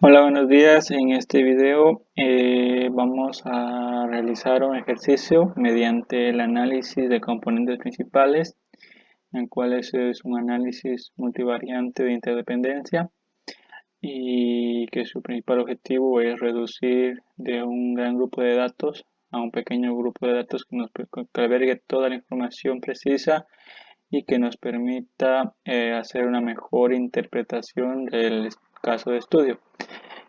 Hola, buenos días. En este video vamos a realizar un ejercicio mediante el análisis de componentes principales, en el cual es un análisis multivariante de interdependencia y que su principal objetivo es reducir de un gran grupo de datos a un pequeño grupo de datos que albergue toda la información precisa y que nos permita hacer una mejor interpretación del caso de estudio.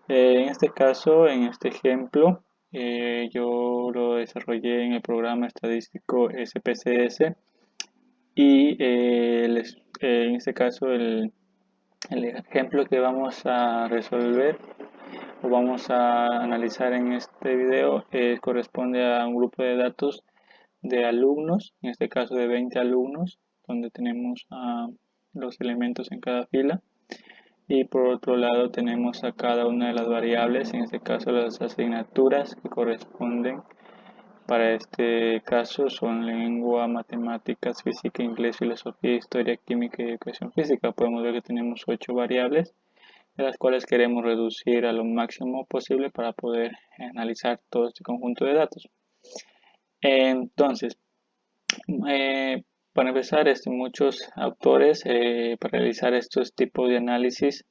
En este caso, en este ejemplo, yo lo desarrollé en el programa estadístico SPSS y en este caso el ejemplo que vamos a resolver o vamos a analizar en este video corresponde a un grupo de datos de alumnos, en este caso de 20 alumnos, donde tenemos los elementos en cada fila. Y por otro lado tenemos a cada una de las variables, en este caso las asignaturas que corresponden para este caso son lengua, matemáticas, física, inglés, filosofía, historia, química y educación física. Podemos ver que tenemos 8 variables, de las cuales queremos reducir a lo máximo posible para poder analizar todo este conjunto de datos. Entonces, eh, para empezar, muchos autores para realizar estos tipos de análisis,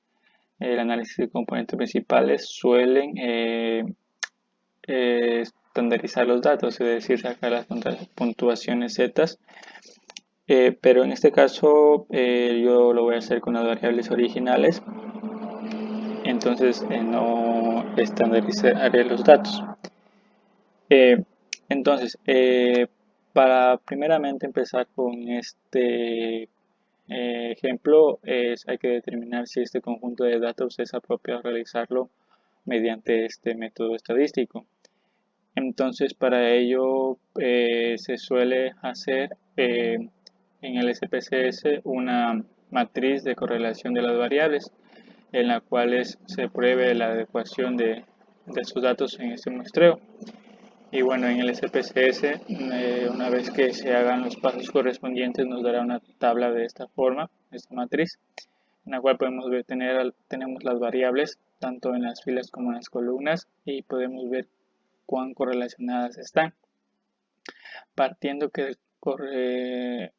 el análisis de componentes principales, suelen estandarizar los datos, es decir, sacar las puntuaciones Z, pero en este caso yo lo voy a hacer con las variables originales, entonces no estandarizaré los datos. Eh, entonces, para primeramente empezar con este ejemplo, hay que determinar si este conjunto de datos es apropiado realizarlo mediante este método estadístico. Entonces, para ello se suele hacer en el SPSS una matriz de correlación de las variables, en la cual se pruebe la adecuación de sus datos en este muestreo. Y bueno, en el SPSS, una vez que se hagan los pasos correspondientes, nos dará una tabla de esta forma, esta matriz, en la cual tenemos las variables tanto en las filas como en las columnas y podemos ver cuán correlacionadas están, partiendo que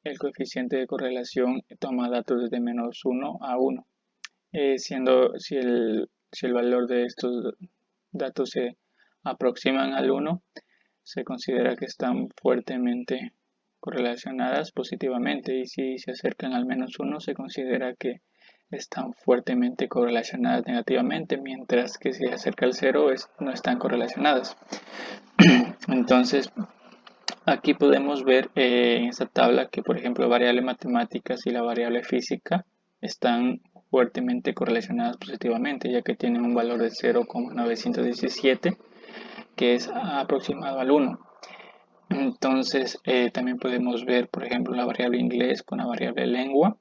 el coeficiente de correlación toma datos desde -1 a 1, siendo si el valor de estos datos se aproximan al 1, se considera que están fuertemente correlacionadas positivamente, y si se acercan al -1 se considera que están fuertemente correlacionadas negativamente, mientras que si se acerca al 0 no están correlacionadas. Entonces, aquí podemos ver en esta tabla que, por ejemplo, la variable matemáticas y la variable física están fuertemente correlacionadas positivamente, ya que tienen un valor de 0,917, que es aproximado al 1. Entonces, también podemos ver, por ejemplo, la variable inglés con la variable lengua,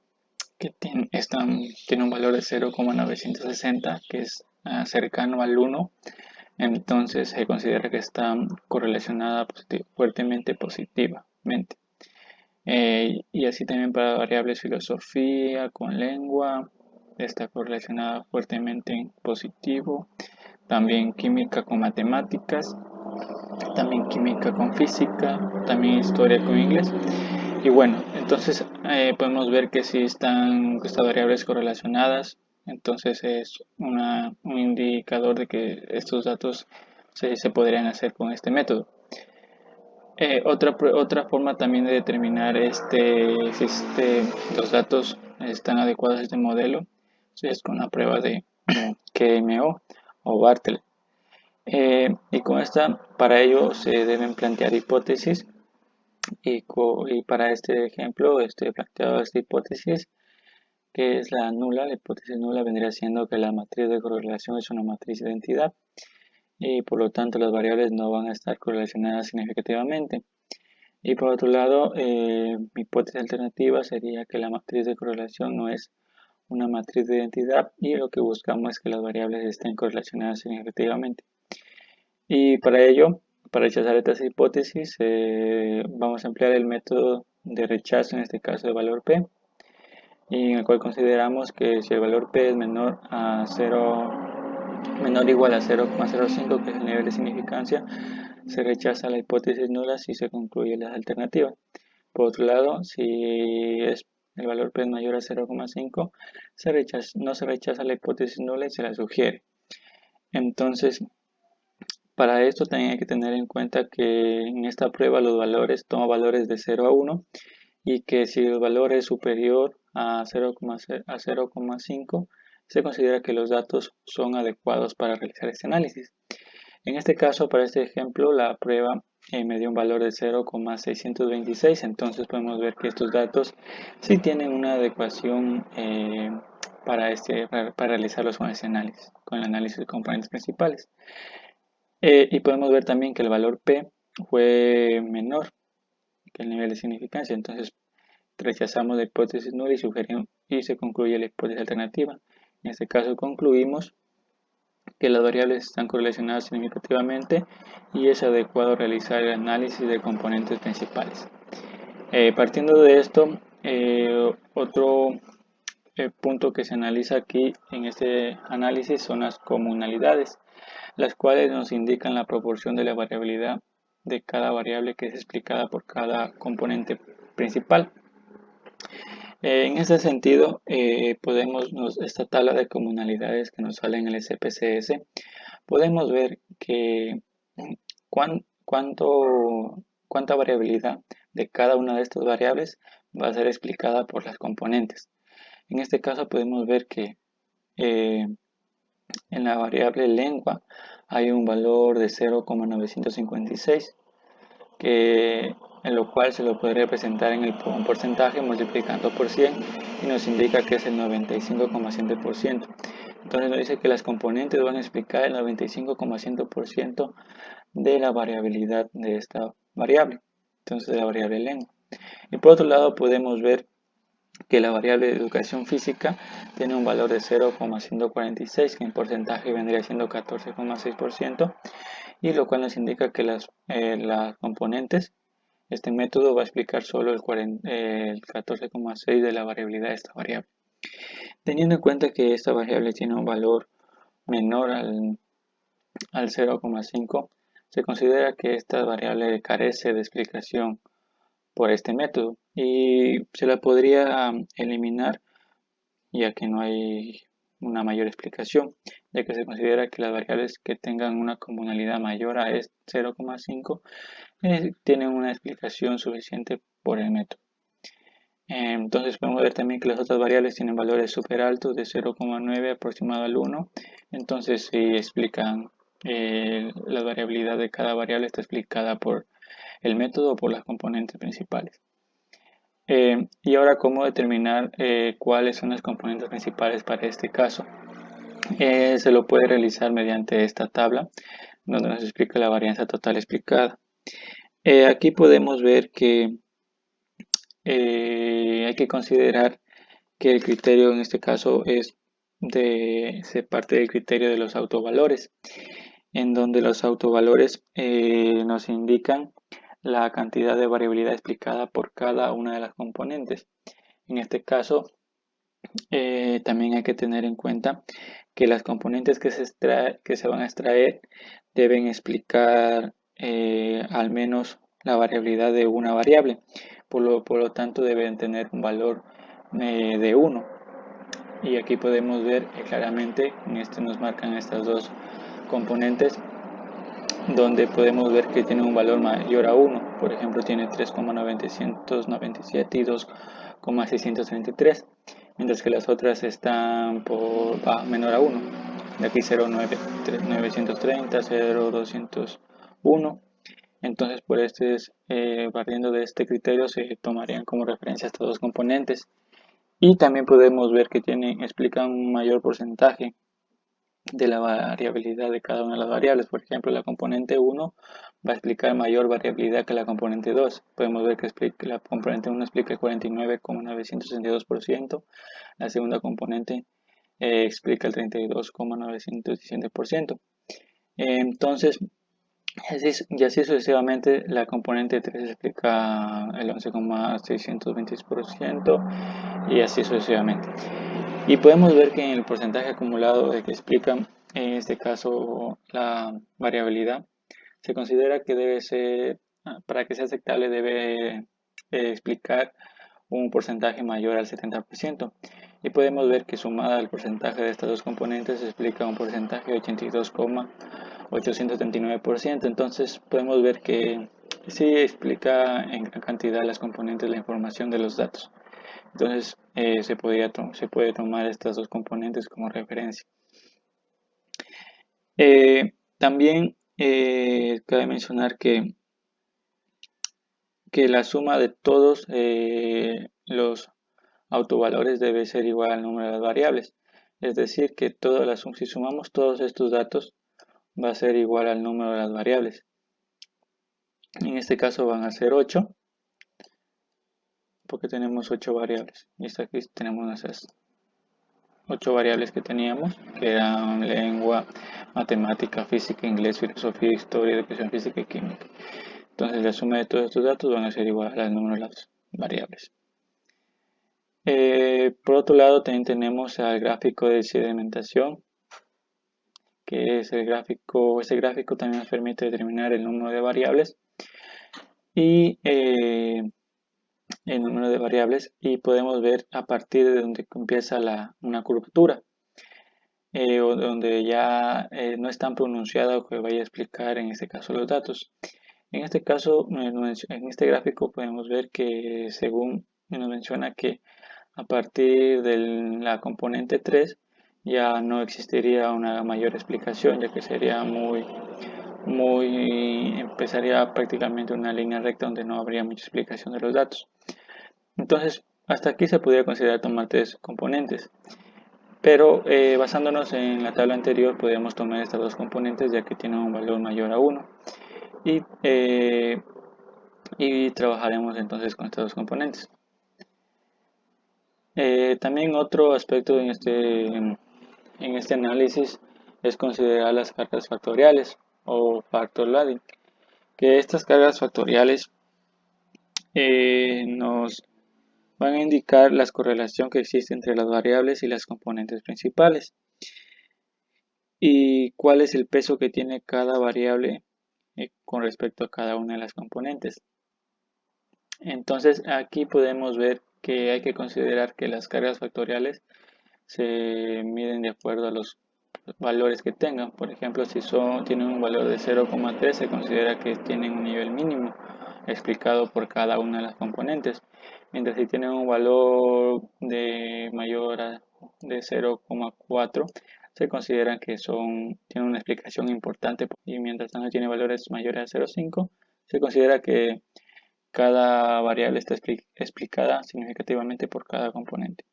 que tiene un valor de 0,960, que es cercano al 1. Entonces se considera que está correlacionada fuertemente positivamente. Y así también para variables filosofía con lengua, está correlacionada fuertemente en positivo. También química con matemáticas, también química con física, también historia con inglés. Y bueno, entonces podemos ver que si están estas variables correlacionadas, entonces es un indicador de que estos datos se podrían hacer con este método. Otra forma también de determinar si los datos están adecuados a este modelo es con la prueba de KMO o Bartlett. Y con esta, para ello se deben plantear hipótesis, y para este ejemplo he planteado esta hipótesis, que es la nula. La hipótesis nula vendría siendo que la matriz de correlación es una matriz de identidad y por lo tanto las variables no van a estar correlacionadas significativamente. Y por otro lado, mi hipótesis alternativa sería que la matriz de correlación no es una matriz de identidad y lo que buscamos es que las variables estén correlacionadas significativamente. Y para ello, para rechazar estas hipótesis, vamos a emplear el método de rechazo, en este caso de valor P, y en el cual consideramos que si el valor P es menor a 0, menor o igual a 0,05, que es el nivel de significancia, se rechaza la hipótesis nula si se concluye las alternativas. Por otro lado, si el valor P es mayor a 0,5, no se rechaza la hipótesis nula y se la sugiere. Entonces, para esto también hay que tener en cuenta que en esta prueba los valores toma valores de 0 a 1 y que si el valor es superior a 0,5 se considera que los datos son adecuados para realizar este análisis. En este caso, para este ejemplo, la prueba me dio un valor de 0,626, entonces podemos ver que estos datos sí tienen una adecuación para realizarlos con ese análisis, con el análisis de componentes principales. Y podemos ver también que el valor P fue menor que el nivel de significancia, entonces rechazamos la hipótesis nula y se concluye la hipótesis alternativa. En este caso concluimos que las variables están correlacionadas significativamente y es adecuado realizar el análisis de componentes principales. Partiendo de esto, otro punto que se analiza aquí en este análisis son las comunalidades, las cuales nos indican la proporción de la variabilidad de cada variable que es explicada por cada componente principal. En ese sentido, esta tabla de comunalidades que nos sale en el SPSS, podemos ver que cuánta variabilidad de cada una de estas variables va a ser explicada por las componentes. En este caso podemos ver que en la variable lengua hay un valor de 0,956, en lo cual se lo puede representar en un porcentaje multiplicando por 100 y nos indica que es el 95,7%. Entonces nos dice que las componentes van a explicar el 95,1% de la variabilidad de esta variable, entonces de la variable lengua. Y por otro lado podemos ver que la variable de educación física tiene un valor de 0,146, que en porcentaje vendría siendo 14,6%, y lo cual nos indica que las componentes, este método va a explicar solo el 14,6% de la variabilidad de esta variable. Teniendo en cuenta que esta variable tiene un valor menor al 0,5, se considera que esta variable carece de explicación por este método y se la podría eliminar, ya que no hay una mayor explicación, ya que se considera que las variables que tengan una comunalidad mayor a 0,5 tienen una explicación suficiente por el método. Entonces podemos ver también que las otras variables tienen valores súper altos de 0,9 aproximado al 1, entonces si explican la variabilidad de cada variable está explicada por el método o por las componentes principales. Y ahora, ¿cómo determinar cuáles son las componentes principales para este caso? Se lo puede realizar mediante esta tabla, donde nos explica la varianza total explicada. Aquí podemos ver que hay que considerar que el criterio en este caso se parte del criterio de los autovalores, en donde los autovalores nos indican la cantidad de variabilidad explicada por cada una de las componentes. En este caso, también hay que tener en cuenta que las componentes que se van a extraer deben explicar al menos la variabilidad de una variable. Por lo tanto, deben tener un valor de 1. Y aquí podemos ver claramente, en este nos marcan estas dos componentes, donde podemos ver que tiene un valor mayor a 1. Por ejemplo, tiene 3,997 y 2,633, mientras que las otras están menor a 1. De aquí 0,930, 0,201. Entonces, partiendo de este criterio, se tomarían como referencia estas dos componentes. Y también podemos ver que explican un mayor porcentaje de la variabilidad de cada una de las variables. Por ejemplo, la componente 1 va a explicar mayor variabilidad que la componente 2. Podemos ver que la componente 1 explica el 49,962%, la segunda componente explica el 32,917%. Entonces, y así sucesivamente, la componente 3 explica el 11,626% y así sucesivamente. Y podemos ver que en el porcentaje acumulado que explican en este caso la variabilidad, se considera que debe ser, para que sea aceptable, debe explicar un porcentaje mayor al 70%. Y podemos ver que sumada al porcentaje de estas dos componentes explica un porcentaje de 82,839%. Entonces podemos ver que sí explica en cantidad las componentes la información de los datos. Entonces se puede tomar estas dos componentes como referencia. También cabe mencionar que la suma de todos los autovalores debe ser igual al número de las variables. Es decir, que si sumamos todos estos datos va a ser igual al número de las variables. En este caso van a ser 8, porque tenemos 8 variables. Y aquí tenemos nuestras 8 variables que teníamos, que eran lengua, matemática, física, inglés, filosofía, historia, educación física y química. Entonces la suma de todos estos datos van a ser igual al número de las variables. Por otro lado, también tenemos el gráfico de sedimentación, que es ese gráfico también nos permite determinar el número de variables y podemos ver a partir de donde empieza una curvatura, o donde ya no es tan pronunciado que vaya a explicar en este caso los datos. En este caso, en este gráfico podemos ver que según nos menciona que a partir de la componente 3 ya no existiría una mayor explicación, ya que sería empezaría prácticamente una línea recta donde no habría mucha explicación de los datos. Entonces, hasta aquí se podría considerar tomar 3 componentes. Pero basándonos en la tabla anterior, podemos tomar estas dos componentes ya que tienen un valor mayor a 1. Y trabajaremos entonces con estos dos componentes. También otro aspecto en este análisis es considerar las cargas factoriales o factor loading, que estas cargas factoriales nos van a indicar la correlación que existe entre las variables y las componentes principales y cuál es el peso que tiene cada variable con respecto a cada una de las componentes. Entonces aquí podemos ver que hay que considerar que las cargas factoriales se miden de acuerdo a los valores que tengan. Por ejemplo, si tienen un valor de 0,3, se considera que tienen un nivel mínimo explicado por cada una de las componentes. Mientras si tienen un valor de mayor de 0,4, se consideran que tienen una explicación importante. Y mientras no tiene valores mayores a 0,5, se considera que cada variable está explicada significativamente por cada componente.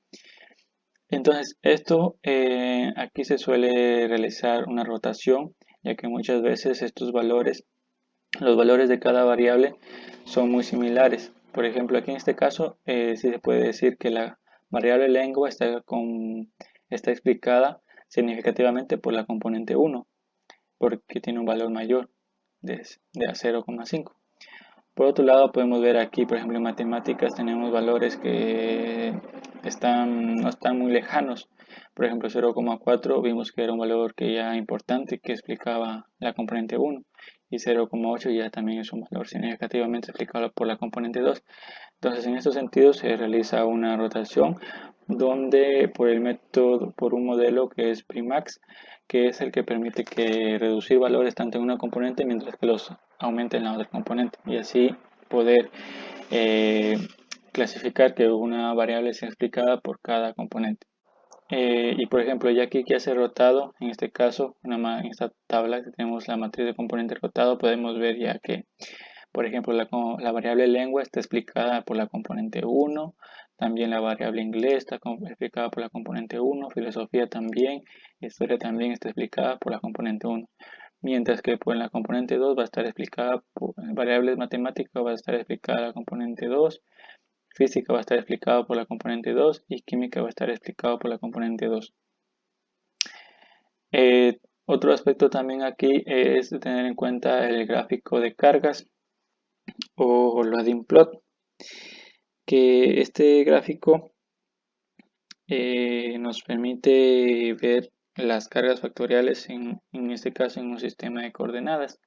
Entonces, aquí se suele realizar una rotación, ya que muchas veces los valores de cada variable son muy similares. Por ejemplo, aquí en este caso, sí se puede decir que la variable lengua está explicada significativamente por la componente 1, porque tiene un valor mayor de a 0,5. Por otro lado, podemos ver aquí, por ejemplo, en matemáticas tenemos valores que no están muy lejanos. Por ejemplo, 0,4 vimos que era un valor que ya importante que explicaba la componente 1 y 0,8 ya también es un valor significativamente explicado por la componente 2. Entonces, en estos sentidos se realiza una rotación donde por un modelo que es Primax, que es el que permite reducir valores tanto en una componente mientras que los aumenta en la otra componente y así poder eh, clasificar que una variable sea explicada por cada componente. Y por ejemplo, ya aquí que hace rotado, en este caso, en esta tabla que tenemos la matriz de componente rotado, podemos ver ya que, por ejemplo, la variable lengua está explicada por la componente 1, también la variable inglés está explicada por la componente 1, filosofía también, historia también está explicada por la componente 1. Mientras que por la componente 2 va a estar explicada por variables matemáticas, va a estar explicada la componente 2, física va a estar explicado por la componente 2 y química va a estar explicado por la componente 2. Otro aspecto también aquí es tener en cuenta el gráfico de cargas o loading plot, que este gráfico nos permite ver las cargas factoriales en este caso en un sistema de coordenadas,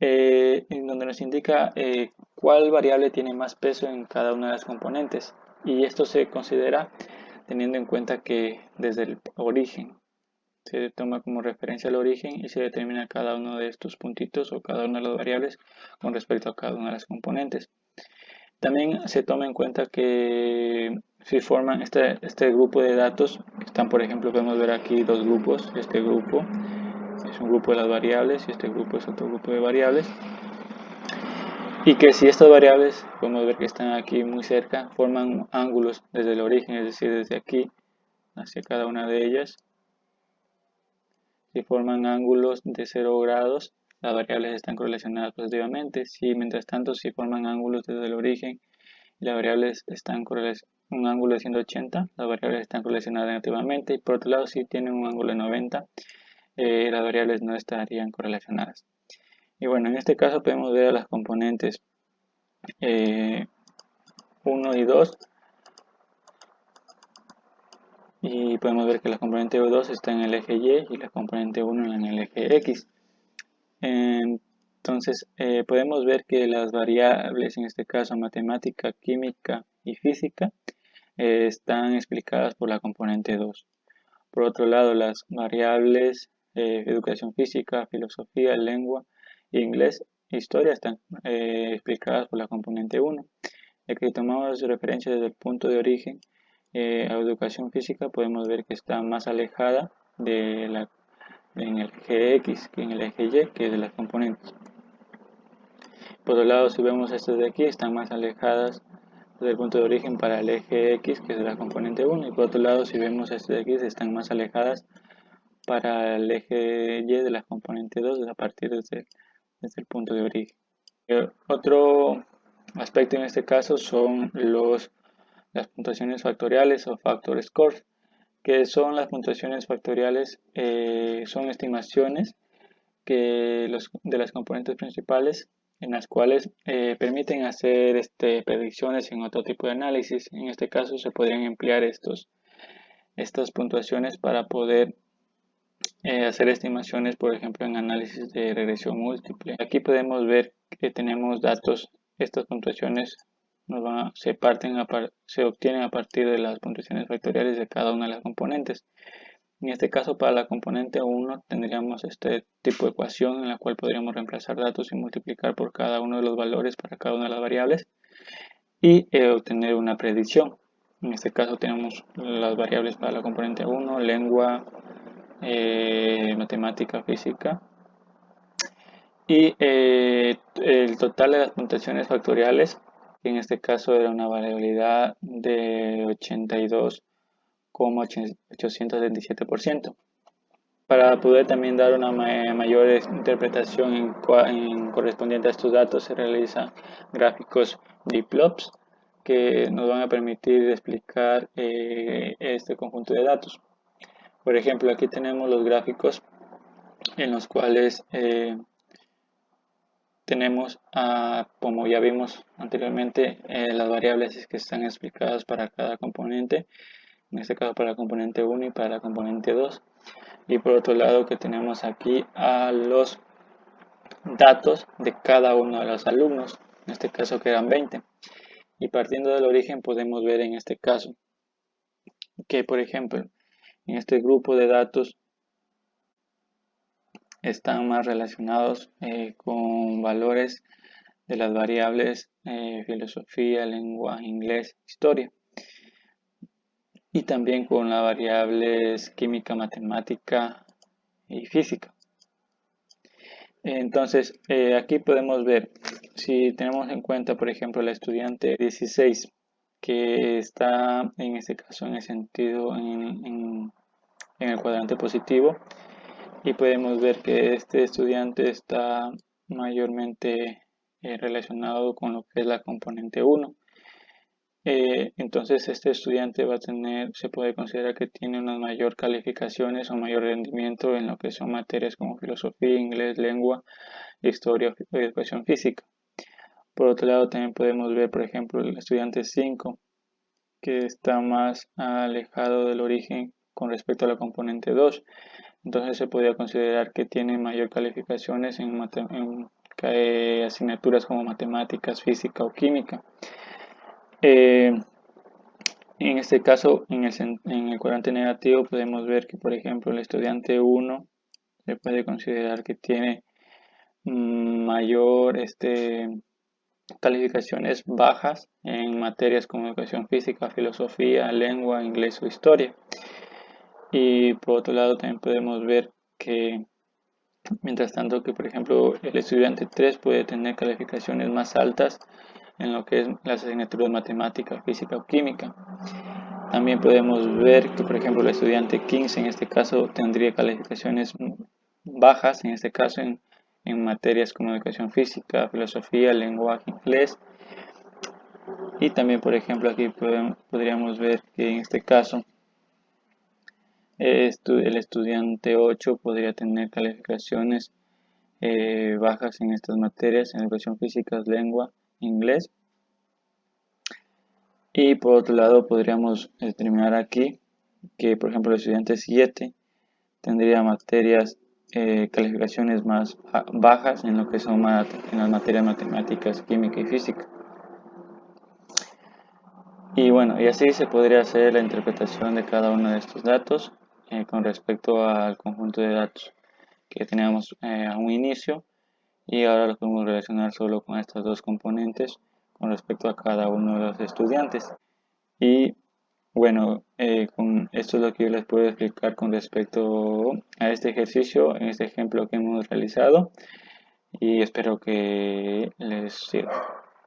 en donde nos indica cuál variable tiene más peso en cada una de las componentes, y esto se considera teniendo en cuenta que desde el origen se toma como referencia el origen y se determina cada uno de estos puntitos o cada una de las variables con respecto a cada una de las componentes. También se toma en cuenta que si forman este grupo de datos, están por ejemplo, podemos ver aquí dos grupos, este grupo es un grupo de las variables y este grupo es otro grupo de variables, y que si estas variables, podemos ver que están aquí muy cerca, forman ángulos desde el origen, es decir, desde aquí hacia cada una de ellas. Si forman ángulos de 0 grados, las variables están correlacionadas positivamente. Si mientras tanto, si forman ángulos desde el origen y las variables están un ángulo de 180, las variables están correlacionadas negativamente. Y por otro lado, si tienen un ángulo de 90, las variables no estarían correlacionadas. Y bueno, en este caso podemos ver a las componentes 1 y 2. Y podemos ver que la componente 2 está en el eje Y y la componente 1 en el eje X. Entonces podemos ver que las variables, en este caso matemática, química y física, están explicadas por la componente 2. Por otro lado, las variables educación física, filosofía, lengua, inglés e historia están explicadas por la componente 1. Ya que tomamos referencia desde el punto de origen a educación física, podemos ver que está más alejada en el eje X que en el eje Y, que es de las componentes. Por otro lado, si vemos estas de aquí, están más alejadas desde el punto de origen para el eje X, que es de la componente 1, y por otro lado, si vemos estas de aquí, están más alejadas para el eje Y de la componente 2, a partir desde el punto de origen. Otro aspecto en este caso son las puntuaciones factoriales o factor scores, que son las puntuaciones factoriales, son estimaciones de las componentes principales, en las cuales permiten hacer predicciones en otro tipo de análisis. En este caso se podrían emplear estas puntuaciones para poder hacer estimaciones, por ejemplo, en análisis de regresión múltiple. Aquí podemos ver que tenemos datos, estas puntuaciones se obtienen a partir de las puntuaciones factoriales de cada una de las componentes. En este caso, para la componente 1 tendríamos este tipo de ecuación en la cual podríamos reemplazar datos y multiplicar por cada uno de los valores para cada una de las variables y obtener una predicción. En este caso tenemos las variables para la componente 1, lengua, matemática, física, y el total de las puntuaciones factoriales, en este caso era una variabilidad de 82,827%. Para poder también dar una mayor interpretación correspondiente a estos datos, se realizan gráficos diplops que nos van a permitir explicar este conjunto de datos. Por ejemplo, aquí tenemos los gráficos en los cuales tenemos, como ya vimos anteriormente, las variables que están explicadas para cada componente, en este caso para la componente 1 y para la componente 2. Y por otro lado que tenemos aquí a los datos de cada uno de los alumnos, en este caso que eran 20. Y partiendo del origen podemos ver en este caso que, por ejemplo, en este grupo de datos están más relacionados con valores de las variables filosofía, lengua, inglés, historia, y también con las variables química, matemática y física. Entonces, aquí podemos ver, si tenemos en cuenta, por ejemplo, la estudiante 16, que está en este caso en el sentido, en el cuadrante positivo, y podemos ver que este estudiante está mayormente relacionado con lo que es la componente 1. Entonces este estudiante se puede considerar que tiene unas mayor calificaciones o mayor rendimiento en lo que son materias como filosofía, inglés, lengua, historia o educación física. Por otro lado también podemos ver, por ejemplo, el estudiante 5, que está más alejado del origen con respecto a la componente 2. Entonces se podría considerar que tiene mayor calificaciones en asignaturas como matemáticas, física o química. En este caso, en el cuadrante negativo podemos ver que, por ejemplo, el estudiante 1 se puede considerar que tiene mayor calificaciones bajas en materias como educación física, filosofía, lengua, inglés o historia. Y por otro lado también podemos ver que mientras tanto que por ejemplo el estudiante 3 puede tener calificaciones más altas en lo que es las asignaturas de matemática, física o química. También podemos ver que por ejemplo el estudiante 15 en este caso tendría calificaciones bajas, en este caso en materias como educación física, filosofía, lenguaje, inglés. Y también por ejemplo aquí podríamos ver que en este caso el estudiante 8 podría tener calificaciones bajas en estas materias, en educación física, lengua, inglés. Y por otro lado podríamos determinar aquí que por ejemplo el estudiante 7 tendría materias, calificaciones más bajas en lo que son en las materias matemáticas, química y física. Y bueno, y así se podría hacer la interpretación de cada uno de estos datos con respecto al conjunto de datos que teníamos a un inicio, y ahora lo podemos relacionar solo con estas dos componentes con respecto a cada uno de los estudiantes. Y bueno, con esto es lo que yo les puedo explicar con respecto a este ejercicio, en este ejemplo que hemos realizado, y espero que les sirva.